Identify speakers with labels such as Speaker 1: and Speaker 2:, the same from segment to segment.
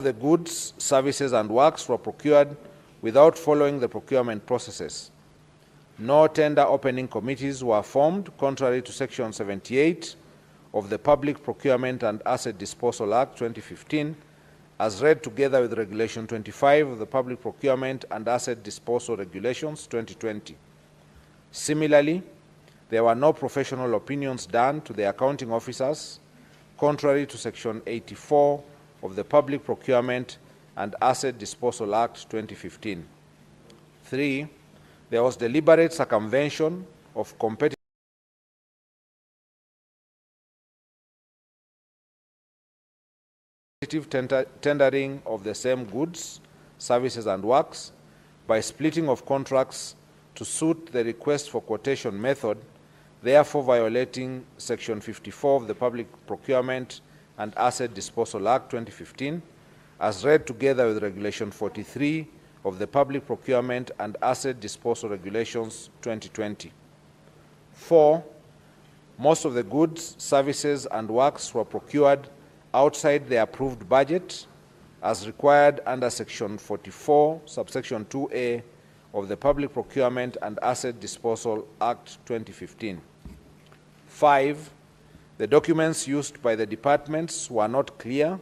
Speaker 1: The goods, services, and works were procured without following the procurement processes. No tender opening committees were formed, contrary to Section 78 of the Public Procurement and Asset Disposal Act 2015, as read together with Regulation 25 of the Public Procurement and Asset Disposal Regulations 2020. Similarly, there were no professional opinions done to the accounting officers, contrary to Section 84 of the Public Procurement and Asset Disposal Act 2015. 3. There was deliberate circumvention of competitive tendering of the same goods, services, and works by splitting of contracts to suit the request for quotation method, therefore violating Section 54 of the Public Procurement and Asset Disposal Act 2015, as read together with Regulation 43 of the Public Procurement and Asset Disposal Regulations 2020. 4. Most of the goods, services, and works were procured outside the approved budget as required under Section 44, subsection 2A of the Public Procurement and Asset Disposal Act 2015. 5. The documents used by the departments were not clear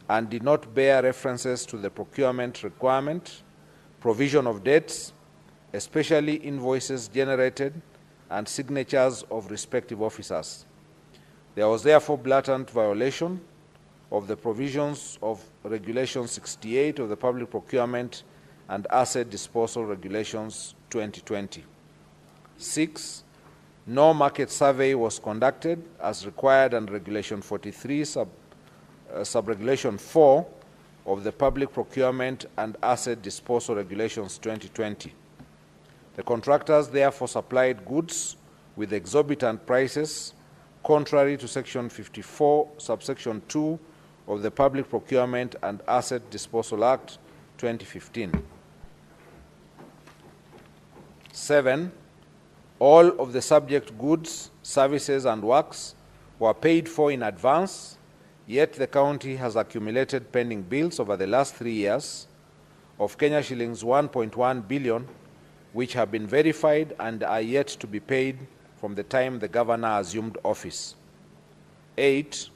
Speaker 1: and did not bear references to the procurement requirement, provision of dates, especially invoices generated, and signatures of respective officers. There was therefore blatant violation of the provisions of Regulation 68 of the Public Procurement and Asset Disposal Regulations 2020. 6. No market survey was conducted as required under Regulation 43, Subregulation 4 of the Public Procurement and Asset Disposal Regulations 2020. The contractors therefore supplied goods with exorbitant prices, contrary to Section 54, subsection 2 of the Public Procurement and Asset Disposal Act 2015. 7. All of the subject goods, services, and works were paid for in advance, yet the county has accumulated pending bills over the last 3 years of Kenya shillings 1.1 billion, which have been verified and are yet to be paid from the time the governor assumed office. 8.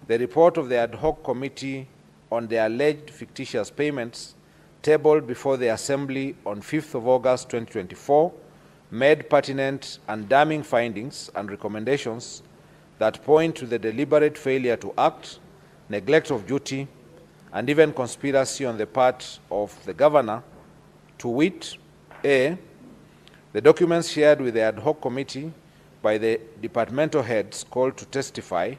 Speaker 1: The report of the ad hoc committee on the alleged fictitious payments tabled before the Assembly on 5th of August 2024 made pertinent and damning findings and recommendations that point to the deliberate failure to act, neglect of duty, and even conspiracy on the part of the governor, to wit: A. The documents shared with the ad hoc committee by the departmental heads called to testify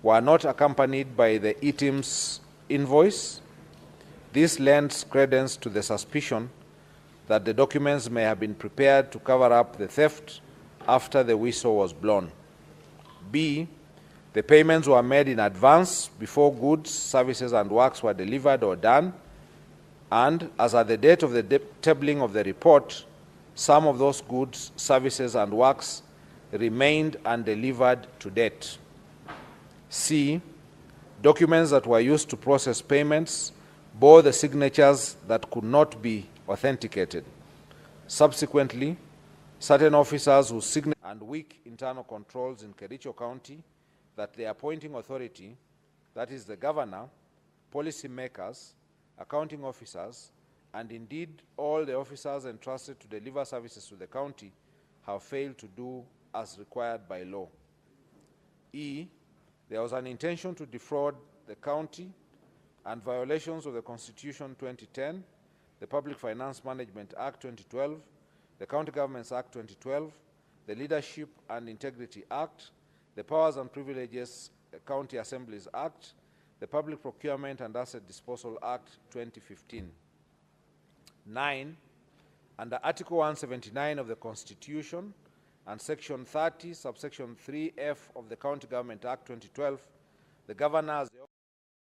Speaker 1: were not accompanied by the ETIM's invoice. This lends credence to the suspicion that the documents may have been prepared to cover up the theft after the whistle was blown. B. The payments were made in advance before goods, services, and works were delivered or done, and as at the date of the tabling of the report, some of those goods, services, and works remained undelivered to date. C. Documents that were used to process payments bore the signatures that could not be authenticated. Subsequently, certain officers whose signatures and weak internal controls in Kericho County that the appointing authority, that is the governor, policy makers, accounting officers, and indeed all the officers entrusted to deliver services to the county have failed to do as required by law. E. There was an intention to defraud the county and violations of the Constitution 2010, the Public Finance Management Act 2012, the County Governments Act 2012, the Leadership and Integrity Act, the Powers and Privileges County Assemblies Act, the Public Procurement and Asset Disposal Act 2015. 9. Under Article 179 of the Constitution and Section 30, subsection 3F of the County Government Act 2012, the governor has the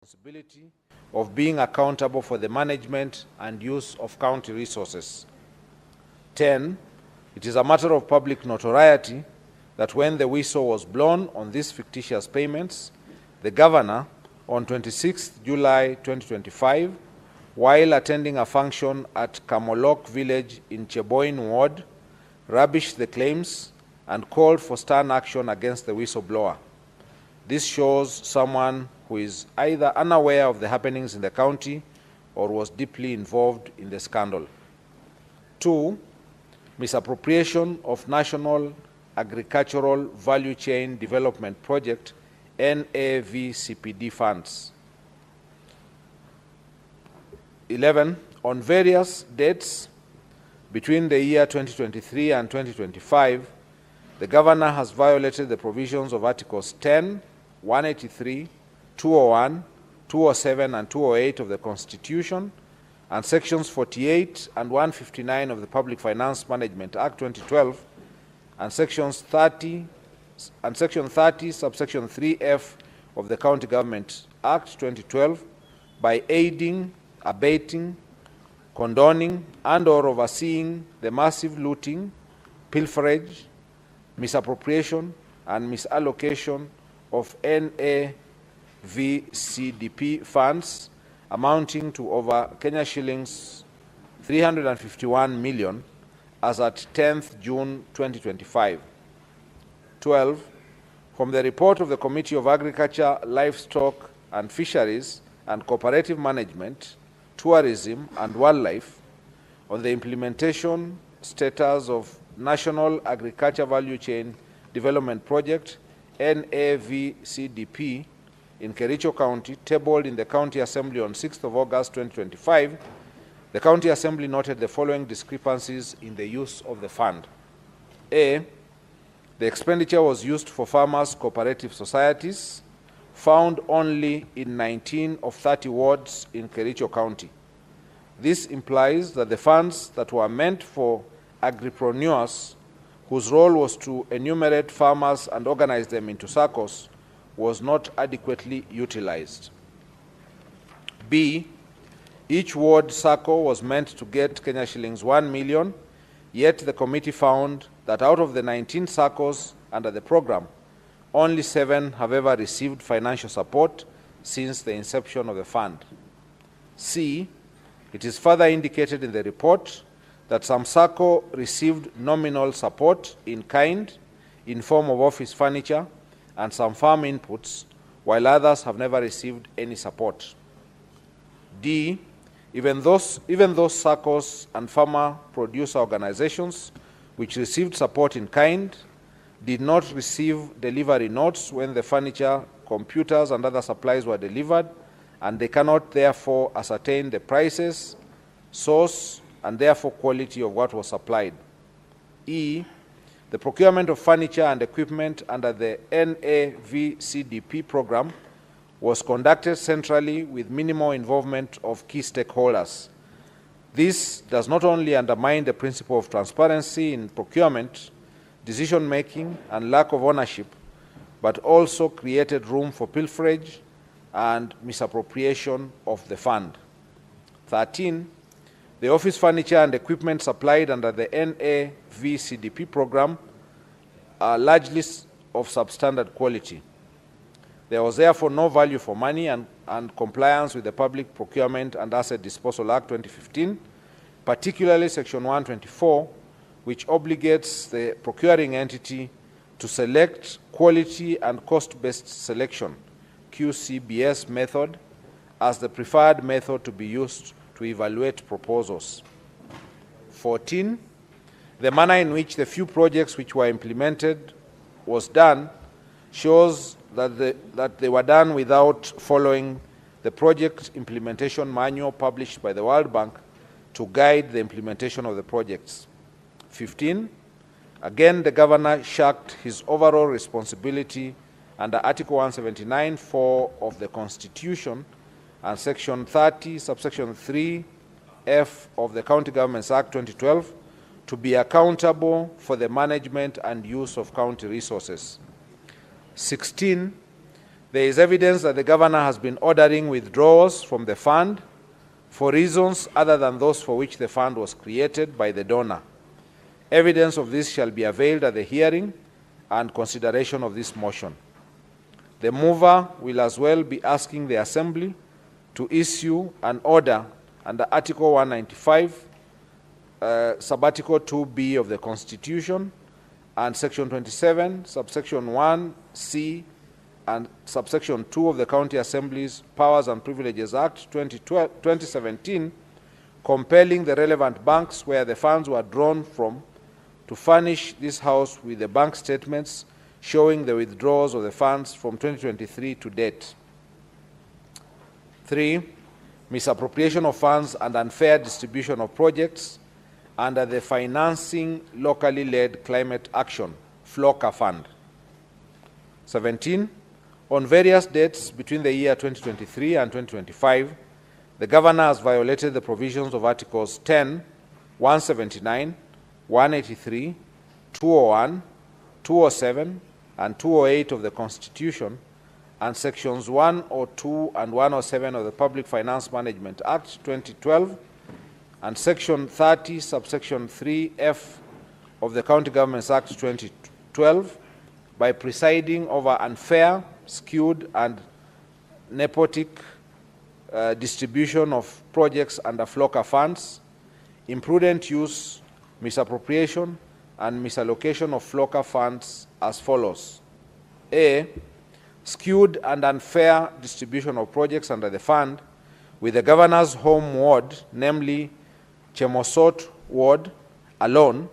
Speaker 1: responsibility of being accountable for the management and use of county resources. 10. It is a matter of public notoriety that when the whistle was blown on these fictitious payments, the governor, on 26 July 2025, while attending a function at Kamolok village in Cheboin ward, rubbished the claims and called for stern action against the whistleblower. This shows someone who is either unaware of the happenings in the county or was deeply involved in the scandal. 2, misappropriation of National Agricultural Value Chain Development Project, NAVCPD funds. 11, on various dates between the year 2023 and 2025, the Governor has violated the provisions of Articles 10, 183, 201, 207, and 208 of the Constitution, and Sections 48 and 159 of the Public Finance Management Act 2012, and Section 30, subsection 3F of the County Government Act 2012, by aiding, abating, condoning, and/or overseeing the massive looting, pilferage, misappropriation, and misallocation of NAVCDP funds amounting to over Kenya shillings 351 million as at 10th June 2025. 12, from the report of the Committee of Agriculture, Livestock and Fisheries and Cooperative Management, Tourism and Wildlife on the implementation status of National Agriculture Value Chain Development Project, NAVCDP, in Kericho County, tabled in the County Assembly on 6th of August 2025, the County Assembly noted the following discrepancies in the use of the fund. A, the expenditure was used for farmers' cooperative societies, found only in 19 of 30 wards in Kericho County. This implies that the funds that were meant for agripreneurs, whose role was to enumerate farmers and organize them into SACCOs, was not adequately utilized. B, each ward SACCO was meant to get Kenya shillings 1 million, yet the committee found that out of the 19 SACCOs under the program, only 7 have ever received financial support since the inception of the fund. C, it is further indicated in the report that some SACCO received nominal support in kind in form of office furniture and some farm inputs, while others have never received any support. D, even those SACCOs and farmer producer organizations which received support in kind did not receive delivery notes when the furniture, computers, and other supplies were delivered, and they cannot therefore ascertain the prices, source, and therefore quality of what was supplied. E, the procurement of furniture and equipment under the NAVCDP program was conducted centrally with minimal involvement of key stakeholders. This does not only undermine the principle of transparency in procurement, decision-making, and lack of ownership, but also created room for pilferage and misappropriation of the fund. 13, the office furniture and equipment supplied under the NAVCDP program are largely of substandard quality. There was therefore no value for money and compliance with the Public Procurement and Asset Disposal Act 2015, particularly Section 124, which obligates the procuring entity to select quality and cost-based selection, QCBS method, as the preferred method to be used to evaluate proposals. 14, the manner in which the few projects which were implemented was done shows that they were done without following the project implementation manual published by the World Bank to guide the implementation of the projects. 15, again, the Governor shirked his overall responsibility under Article 179(4) of the Constitution and Section 30, subsection 3F of the County Governments Act 2012 to be accountable for the management and use of county resources. 16, there is evidence that the Governor has been ordering withdrawals from the fund for reasons other than those for which the fund was created by the donor. Evidence of this shall be availed at the hearing and consideration of this motion. The mover will as well be asking the Assembly to issue an order under Article 195, Subarticle 2B of the Constitution, and Section 27, Subsection 1C, and Subsection 2 of the County Assembly's Powers and Privileges Act 2017, compelling the relevant banks where the funds were drawn from to furnish this House with the bank statements showing the withdrawals of the funds from 2023 to date. 3. Misappropriation of funds and unfair distribution of projects under the Financing Locally Led Climate Action, FLOCA Fund. 17. On various dates between the year 2023 and 2025, the Governor has violated the provisions of Articles 10, 179, 183, 201, 207, and 208 of the Constitution, and Sections 102 and 107 of the Public Finance Management Act 2012, and Section 30, Subsection 3F of the County Governments Act 2012, by presiding over unfair, skewed, and nepotic distribution of projects under FLOCA funds, imprudent use, misappropriation, and misallocation of FLOCA funds as follows. A. Skewed and unfair distribution of projects under the fund, with the Governor's home ward, namely Chemosot ward, alone,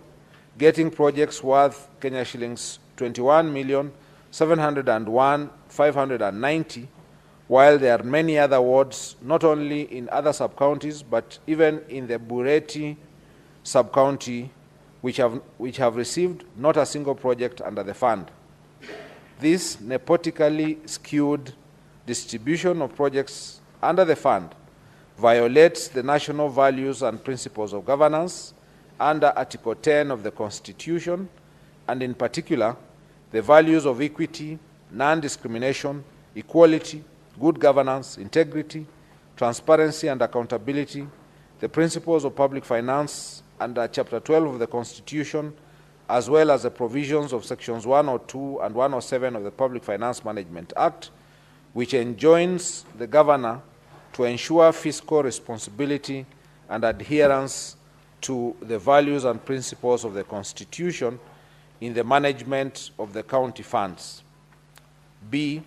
Speaker 1: getting projects worth Kenya shillings 21,701,590, while there are many other wards, not only in other sub-counties, but even in the Bureti sub-county, which have received not a single project under the fund. This nepotically skewed distribution of projects under the fund violates the national values and principles of governance under Article 10 of the Constitution, and in particular, the values of equity, non-discrimination, equality, good governance, integrity, transparency, and accountability, the principles of public finance under Chapter 12 of the Constitution, as well as the provisions of Sections 102 and 107 of the Public Finance Management Act, which enjoins the Governor to ensure fiscal responsibility and adherence to the values and principles of the Constitution in the management of the county funds. B.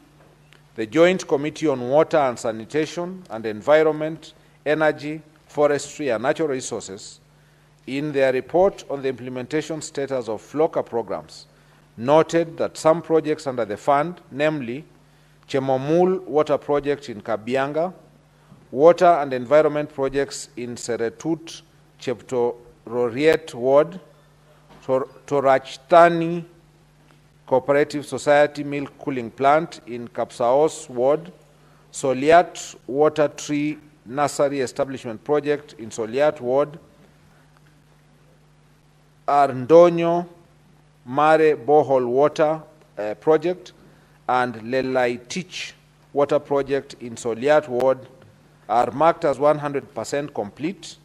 Speaker 1: The Joint Committee on Water and Sanitation and Environment, Energy, Forestry, and Natural Resources, in their report on the implementation status of FLOCA programs, noted that some projects under the fund, namely Chemomul Water Project in Kabianga, water and environment projects in Seretut, Cheptororiet Ward, Torachtani Cooperative Society Milk Cooling Plant in Kapsaos Ward, Soliat Water Tree Nursery Establishment Project in Soliat Ward, Arndonyo Mare Borehole Water Project, and Lelaitich Water Project in Soliat Ward are marked as 100% complete,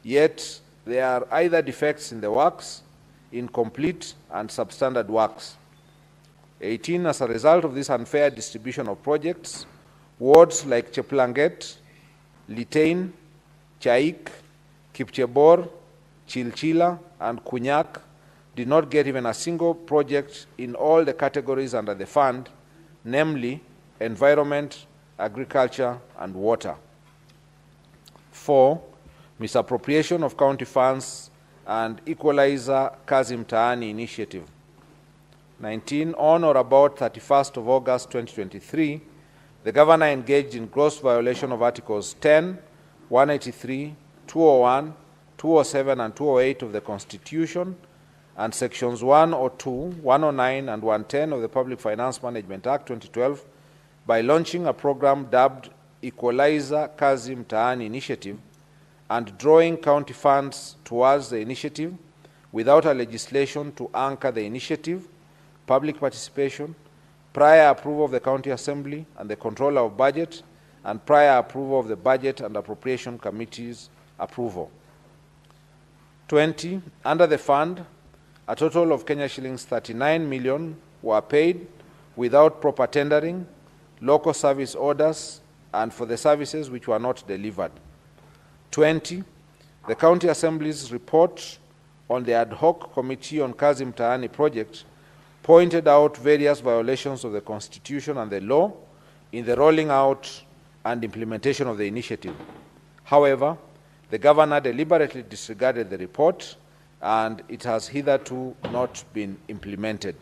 Speaker 1: yet there are either defects in the works, incomplete, and substandard works. 18. As a result of this unfair distribution of projects, wards like Cheplanget, Litein, Chaik, Kipchebor, Chilchila, and Kunyak did not get even a single project in all the categories under the fund, namely environment, agriculture, and water. 4. Misappropriation of county funds and Equalizer Kazi Mtaani initiative. 19. On or about 31st of August 2023, the Governor engaged in gross violation of Articles 10, 183, 201, 207, and 208 of the Constitution, and Sections 102, 109, and 110 of the Public Finance Management Act 2012 by launching a program dubbed Equalizer Kazi Mtaani initiative and drawing county funds towards the initiative without a legislation to anchor the initiative, public participation, prior approval of the County Assembly and the Controller of Budget, and prior approval of the Budget and Appropriation Committee's approval. 20. Under the fund, a total of Kenya shillings 39 million were paid without proper tendering local service orders, and for the services which were not delivered. 20. The County Assembly's report on the ad hoc Committee on Kazi Mtaani project pointed out various violations of the Constitution and the law in the rolling out and implementation of the initiative. However, the Governor deliberately disregarded the report, and it has hitherto not been implemented.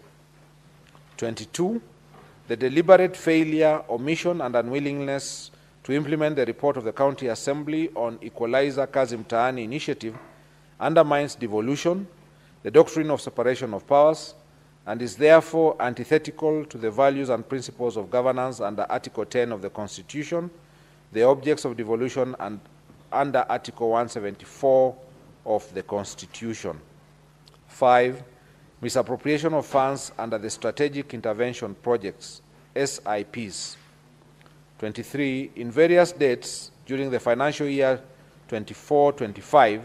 Speaker 1: 22. The deliberate failure, omission, and unwillingness to implement the report of the County Assembly on Equalizer Kazi Mtaani initiative undermines devolution, the doctrine of separation of powers, and is therefore antithetical to the values and principles of governance under Article 10 of the Constitution, the objects of devolution, and under Article 174 of the Constitution. 5. Misappropriation of funds under the Strategic Intervention Projects, SIPs. 23. In various dates during the financial year 24-25,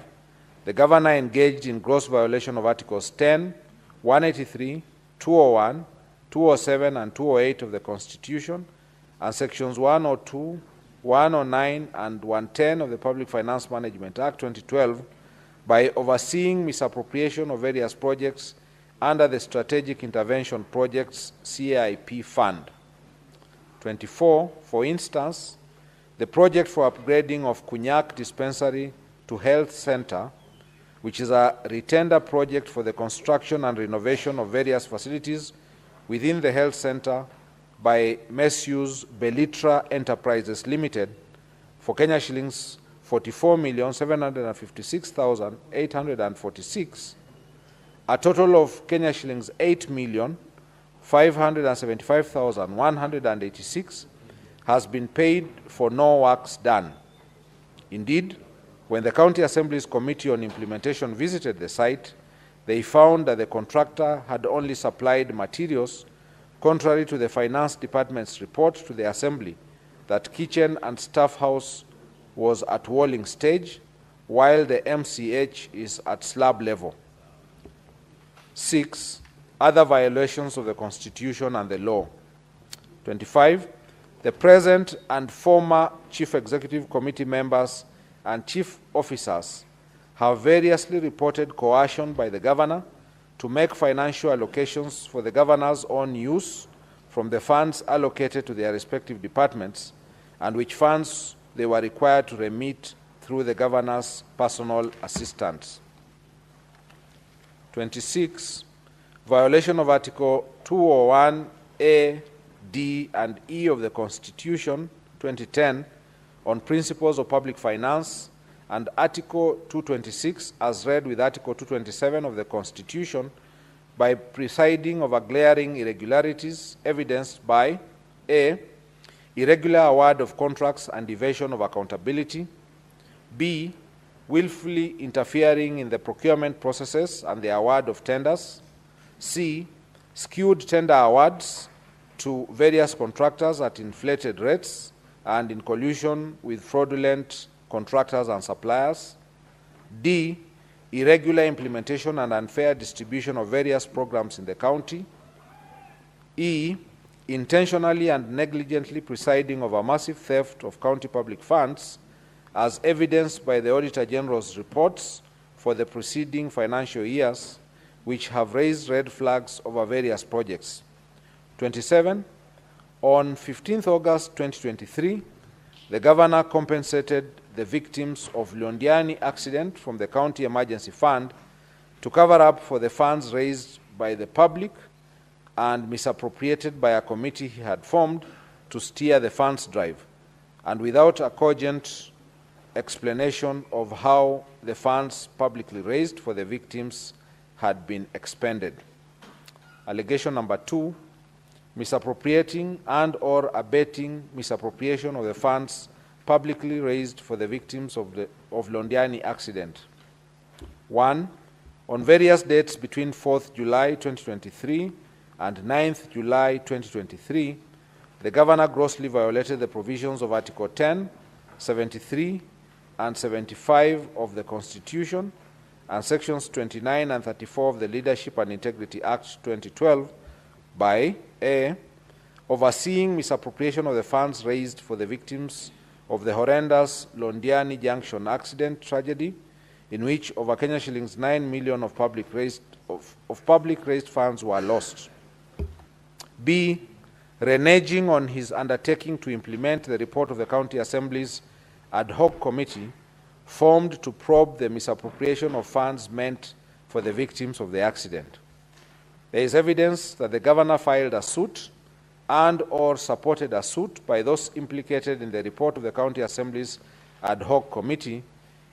Speaker 1: the Governor engaged in gross violation of Articles 10, 183, 201, 207, and 208 of the Constitution, and Sections 102, 109, and 110 of the Public Finance Management Act 2012 by overseeing misappropriation of various projects under the Strategic Intervention Projects CIP Fund. 24. For instance, the project for upgrading of Kunyak Dispensary to Health Center, which is a retender project for the construction and renovation of various facilities within the health center by Messrs. Belitra Enterprises Limited for Kenya shillings 44,756,846, a total of Kenya shillings 8,575,186 has been paid for no works done. Indeed, when the County Assembly's Committee on Implementation visited the site, they found that the contractor had only supplied materials, contrary to the Finance Department's report to the Assembly that kitchen and staff house was at walling stage, while the MCH is at slab level. 6. Other violations of the Constitution and the law. 25. The present and former Chief Executive Committee members and chief officers have variously reported coercion by the Governor to make financial allocations for the Governor's own use from the funds allocated to their respective departments, and which funds they were required to remit through the Governor's personal assistants. 26. Violation of Article 201A, D, and E of the Constitution 2010 on principles of public finance, and Article 226 as read with Article 227 of the Constitution by presiding over glaring irregularities evidenced by A. Irregular award of contracts and evasion of accountability, B. Willfully interfering in the procurement processes and the award of tenders, C. Skewed tender awards to various contractors at inflated rates and in collusion with fraudulent contractors and suppliers, D. Irregular implementation and unfair distribution of various programs in the county, E. Intentionally and negligently presiding over massive theft of county public funds, as evidenced by the Auditor General's reports for the preceding financial years, which have raised red flags over various projects. 27. On 15th August 2023, the Governor compensated the victims of Londiani accident from the County Emergency Fund to cover up for the funds raised by the public and misappropriated by a committee he had formed to steer the funds drive, and without a cogent explanation of how the funds publicly raised for the victims had been expended. Allegation number 2, misappropriating and or abetting misappropriation of the funds publicly raised for the victims of Londiani accident. 1. On various dates between 4th July 2023 and 9th July 2023, the Governor grossly violated the provisions of Article 10, 73, and 75 of the Constitution and Sections 29 and 34 of the Leadership and Integrity Act 2012 by A. overseeing misappropriation of the funds raised for the victims of the horrendous Londiani Junction accident tragedy, in which over Kenya shillings 9 million of public raised funds were lost. B, reneging on his undertaking to implement the report of the County Assembly's ad hoc committee formed to probe the misappropriation of funds meant for the victims of the accident. There is evidence that the governor filed a suit and/or supported a suit by those implicated in the report of the County Assembly's ad hoc committee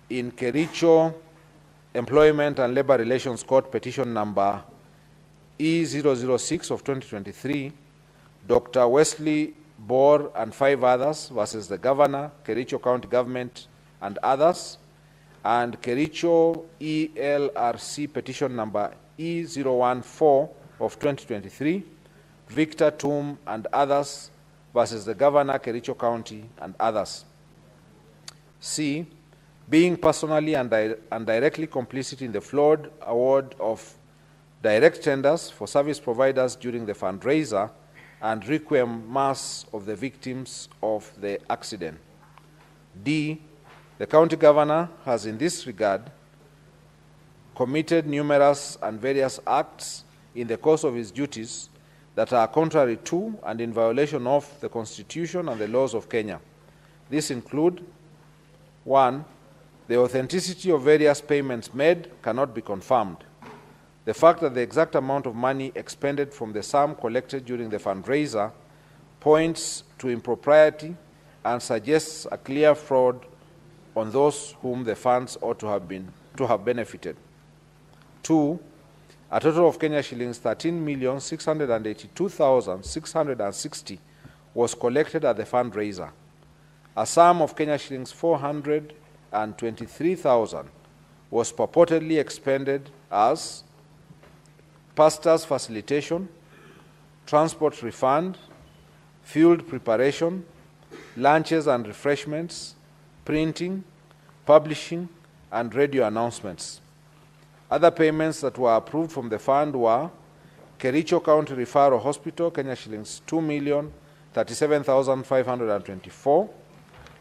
Speaker 1: in Kericho Employment and Labor Relations Court petition number E006 of 2023, Dr. Wesley Bor and 5 others versus the governor, Kericho County Government and others, and Kericho ELRC petition number E014 of 2023, Victor Tum and others versus the governor, Kericho County and others. C, being personally and directly complicit in the flawed award of direct tenders for service providers during the fundraiser and requiem mass of the victims of the accident. D, the county governor has in this regard committed numerous and various acts in the course of his duties that are contrary to and in violation of the Constitution and the laws of Kenya. These include: 1, the authenticity of various payments made cannot be confirmed. The fact that the exact amount of money expended from the sum collected during the fundraiser points to impropriety and suggests a clear fraud on those whom the funds ought to have benefited. 2, a total of Kenya shillings 13,682,660 was collected at the fundraiser. A sum of Kenya shillings 423,000 was purportedly expended as pastor's facilitation, transport refund, field preparation, lunches and refreshments, printing, publishing, and radio announcements. Other payments that were approved from the fund were Kericho County Referral Hospital, Kenya shillings 2,037,524,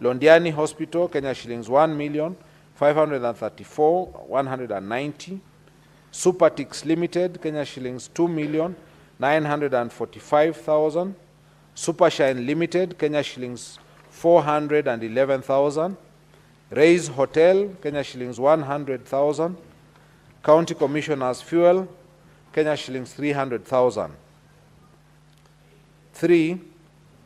Speaker 1: Londiani Hospital, Kenya shillings 1,534,190, Supertix Limited, Kenya shillings 2,945,000, Supershine Limited, Kenya shillings 411,000, Raise Hotel, Kenya shillings 100,000, County Commissioner's Fuel, Kenya shillings 300,000. 3,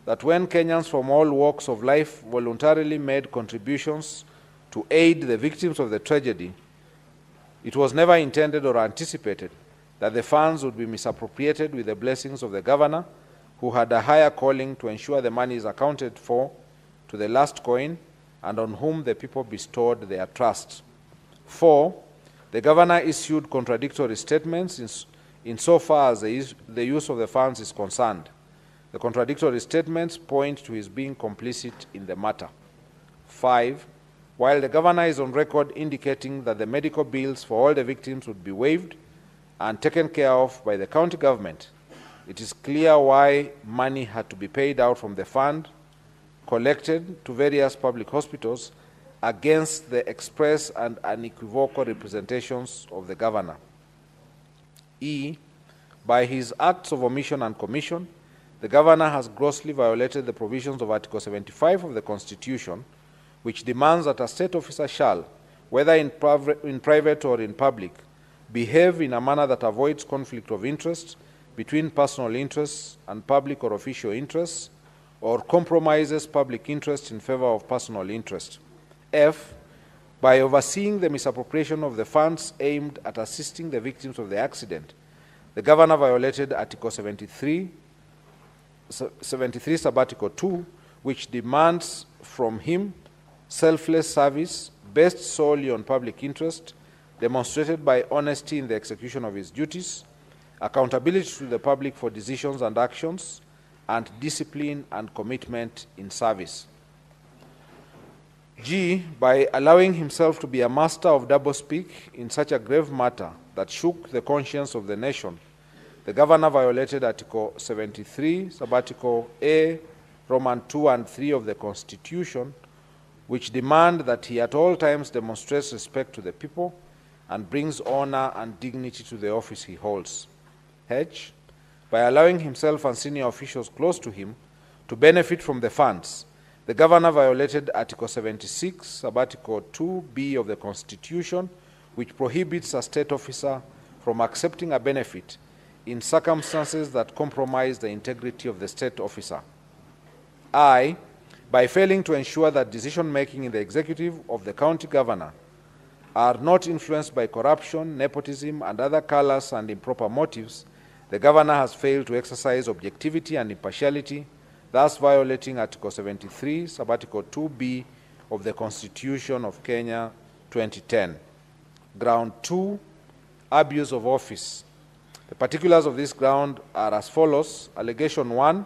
Speaker 1: that when Kenyans from all walks of life voluntarily made contributions to aid the victims of the tragedy, it was never intended or anticipated that the funds would be misappropriated with the blessings of the governor, who had a higher calling to ensure the money is accounted for to the last coin and on whom the people bestowed their trust. 4, the governor issued contradictory statements insofar as the use of the funds is concerned. The contradictory statements point to his being complicit in the matter. 5, while the governor is on record indicating that the medical bills for all the victims would be waived and taken care of by the county government, it is clear why money had to be paid out from the fund collected to various public hospitals against the express and unequivocal representations of the governor. E, by his acts of omission and commission, the governor has grossly violated the provisions of Article 75 of the Constitution, which demands that a state officer shall, whether in private or in public, behave in a manner that avoids conflict of interest between personal interests and public or official interests, or compromises public interest in favor of personal interest. F, by overseeing the misappropriation of the funds aimed at assisting the victims of the accident, the governor violated Article 73 Sub-Article 2, which demands from him selfless service based solely on public interest, demonstrated by honesty in the execution of his duties, accountability to the public for decisions and actions, and discipline and commitment in service. G, by allowing himself to be a master of doublespeak in such a grave matter that shook the conscience of the nation, the governor violated Article 73, Subarticle A, Roman 2 and 3 of the Constitution, which demand that he at all times demonstrates respect to the people and brings honor and dignity to the office he holds. H, by allowing himself and senior officials close to him to benefit from the funds, the governor violated Article 76, Subarticle 2B of the Constitution, which prohibits a state officer from accepting a benefit in circumstances that compromise the integrity of the state officer. I, by failing to ensure that decision-making in the executive of the county governor are not influenced by corruption, nepotism, and other callous and improper motives, the governor has failed to exercise objectivity and impartiality, thus violating Article 73, Subarticle 2B of the Constitution of Kenya 2010. Ground 2, abuse of office. The particulars of this ground are as follows. Allegation 1,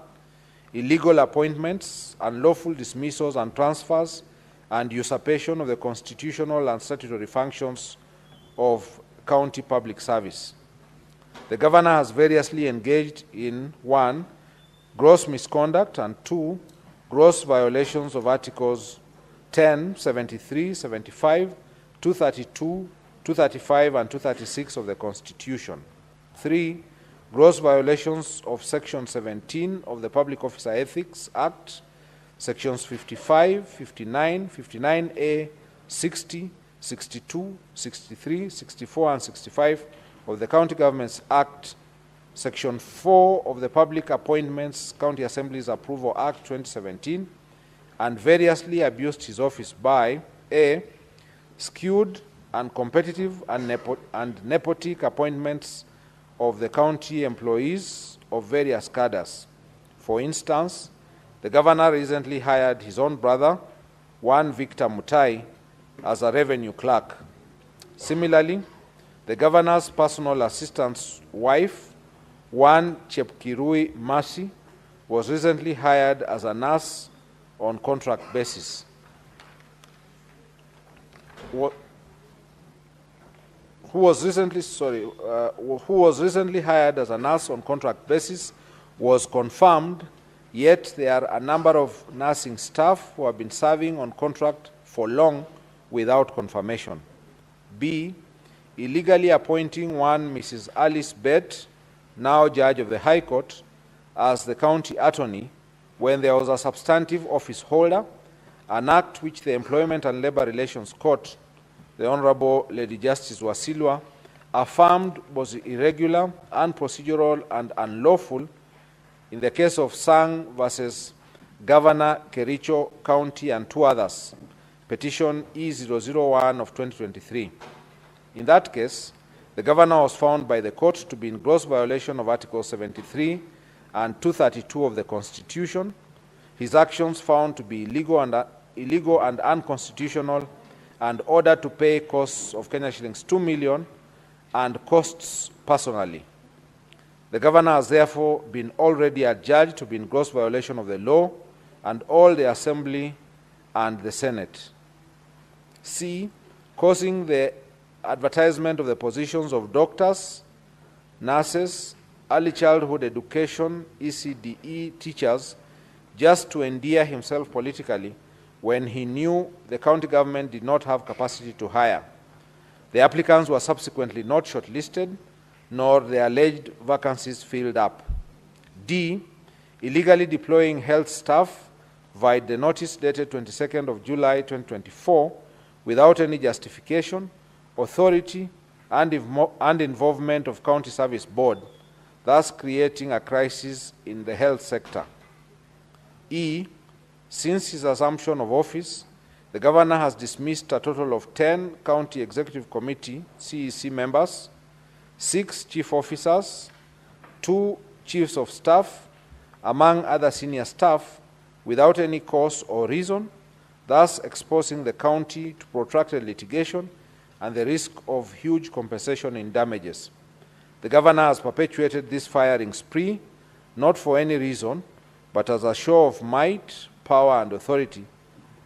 Speaker 1: illegal appointments, unlawful dismissals and transfers, and usurpation of the constitutional and statutory functions of county public service. The governor has variously engaged in 1, gross misconduct, and 2, gross violations of Articles 10, 73, 75, 232, 235, and 236 of the Constitution. 3, gross violations of Section 17 of the Public Officer Ethics Act, Sections 55, 59, 59A, 60, 62, 63, 64, and 65 of the County Governments Act, Section 4 of the Public Appointments County Assemblies Approval Act 2017, and variously abused his office by A, skewed, uncompetitive, and nepotic appointments of the county employees of various cadres. For instance, the governor recently hired his own brother, one Victor Mutai, as a revenue clerk. Similarly, the governor's personal assistant's wife, one Chepkirui Mercy, was recently hired as a nurse on contract basis. Who was recently hired as a nurse on contract basis was confirmed, yet there are a number of nursing staff who have been serving on contract for long without confirmation. B, illegally appointing one Mrs. Alice Bett, now Judge of the High Court, as the county attorney when there was a substantive office holder, an act which the Employment and Labor Relations Court, the Honorable Lady Justice Wasilwa, affirmed was irregular, unprocedural, and unlawful in the case of Sang versus Governor Kericho County and 2 others, petition E001 of 2023. In that case, the governor was found by the court to be in gross violation of Article 73 and 232 of the Constitution, his actions found to be illegal and unconstitutional, and ordered to pay costs of Kenya shillings 2 million and costs personally. The governor has therefore been already adjudged to be in gross violation of the law and all the Assembly and the Senate. C, causing the advertisement of the positions of doctors, nurses, early childhood education, ECDE teachers, just to endear himself politically when he knew the county government did not have capacity to hire. The applicants were subsequently not shortlisted, nor the alleged vacancies filled up. D, illegally deploying health staff via the notice dated 22nd of July 2024 without any justification, authority, and involvement of County Service Board, thus creating a crisis in the health sector. E, since his assumption of office, the governor has dismissed a total of 10 County Executive Committee CEC members, 6 chief officers, 2 chiefs of staff, among other senior staff, without any cause or reason, thus exposing the county to protracted litigation and the risk of huge compensation in damages. The governor has perpetuated this firing spree, not for any reason, but as a show of might, power, and authority,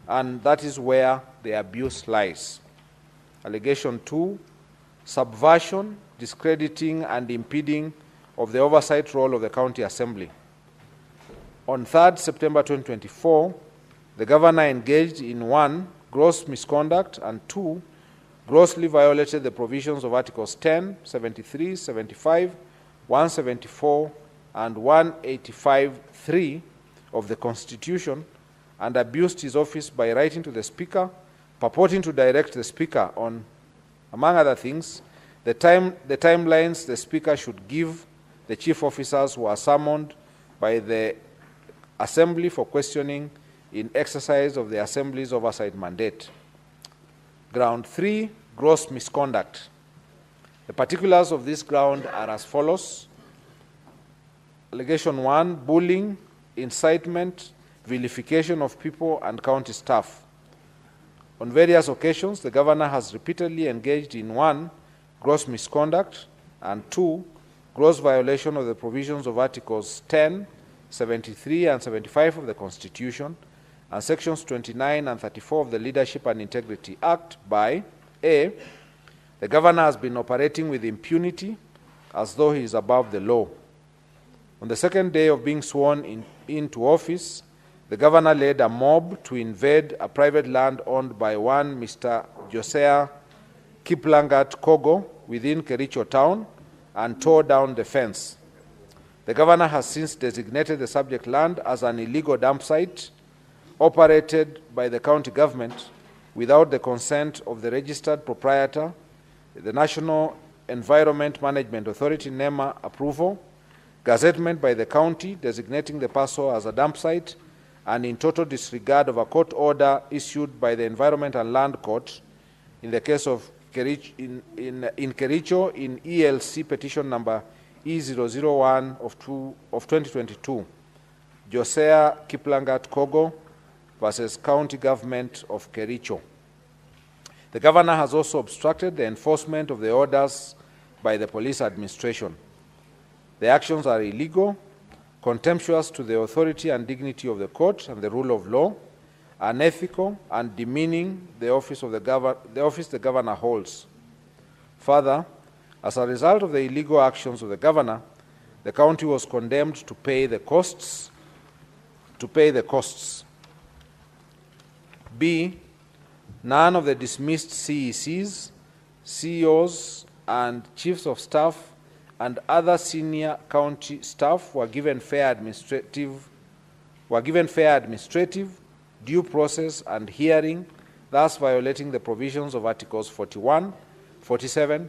Speaker 1: and that is where the abuse lies. Allegation 2, subversion, discrediting, and impeding of the oversight role of the County Assembly. On 3rd September 2024, the Governor engaged in 1. Gross misconduct, and 2. Grossly violated the provisions of Articles 10, 73, 75, 174, and 185(3) of the Constitution, and abused his office by writing to the Speaker, purporting to direct the Speaker on, among other things, the timelines the Speaker should give the chief officers who are summoned by the Assembly for questioning in exercise of the Assembly's oversight mandate. Ground 3, gross misconduct. The particulars of this ground are as follows. Allegation 1, bullying, incitement, vilification of people and county staff. On various occasions, the Governor has repeatedly engaged in 1, gross misconduct, and 2, gross violation of the provisions of Articles 10, 73, and 75 of the Constitution, and Sections 29 and 34 of the Leadership and Integrity Act by A. The Governor has been operating with impunity as though he is above the law. On the second day of being sworn into office, the Governor led a mob to invade a private land owned by one Mr. Josiah Kiplangat Kogo within Kericho town and tore down the fence. The Governor has since designated the subject land as an illegal dump site operated by the county government without the consent of the registered proprietor, the National Environment Management Authority NEMA approval, gazettement by the county designating the parcel as a dump site, and in total disregard of a court order issued by the Environment and Land Court in the case of Kericho, in Kericho in ELC petition number E001 of 2022, Josiah Kiplangat Kogo versus County Government of Kericho. The Governor has also obstructed the enforcement of the orders by the police administration. The actions are illegal, contemptuous to the authority and dignity of the court and the rule of law, unethical, and demeaning the office the Governor holds. Further, as a result of the illegal actions of the Governor, the county was condemned to pay the costs. B. None of the dismissed CECs, CEOs, and chiefs of staff and other senior county staff were given fair administrative due process and hearing, thus violating the provisions of Articles 41, 47,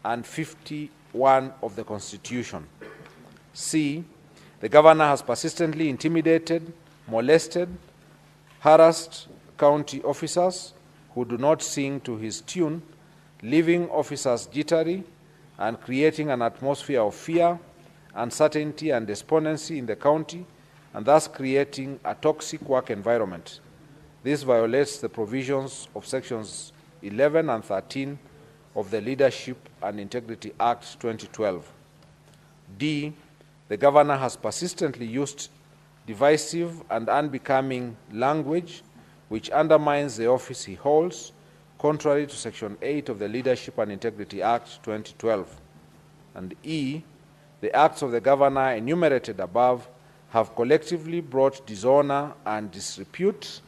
Speaker 1: and 51 of the Constitution. C. The Governor has persistently intimidated, molested, harassed county officers who do not sing to his tune, leaving officers jittery and creating an atmosphere of fear, uncertainty, and despondency in the county, and thus creating a toxic work environment. This violates the provisions of Sections 11 and 13 of the Leadership and Integrity Act 2012. D. The Governor has persistently used divisive and unbecoming language which undermines the office he holds, contrary to Section 8 of the Leadership and Integrity Act 2012. And E. The acts of the Governor enumerated above have collectively brought dishonor and disrepute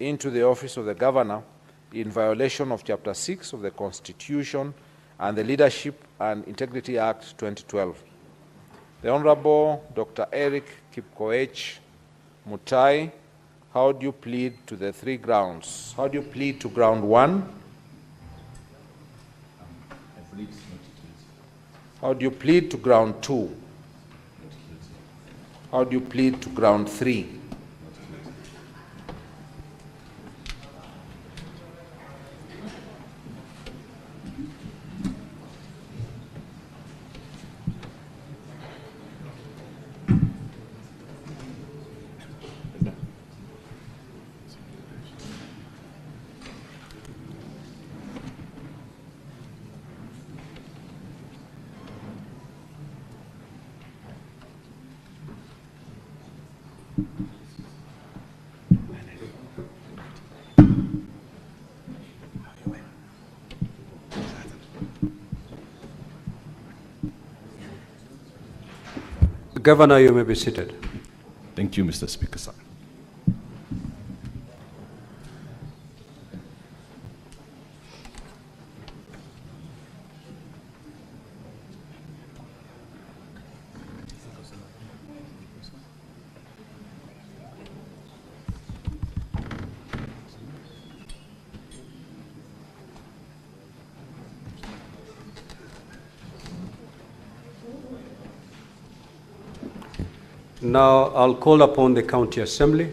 Speaker 1: into the office of the Governor in violation of Chapter 6 of the Constitution and the Leadership and Integrity Act 2012. The Honorable Dr. Eric Kipkoech Mutai, how do you plead to the three grounds? How do you plead to ground 1? How do you plead to ground 2? How do you plead to ground 3?
Speaker 2: Governor, you may be seated.
Speaker 3: Thank you, Mr. Speaker, sir.
Speaker 2: Now I'll call upon the County Assembly.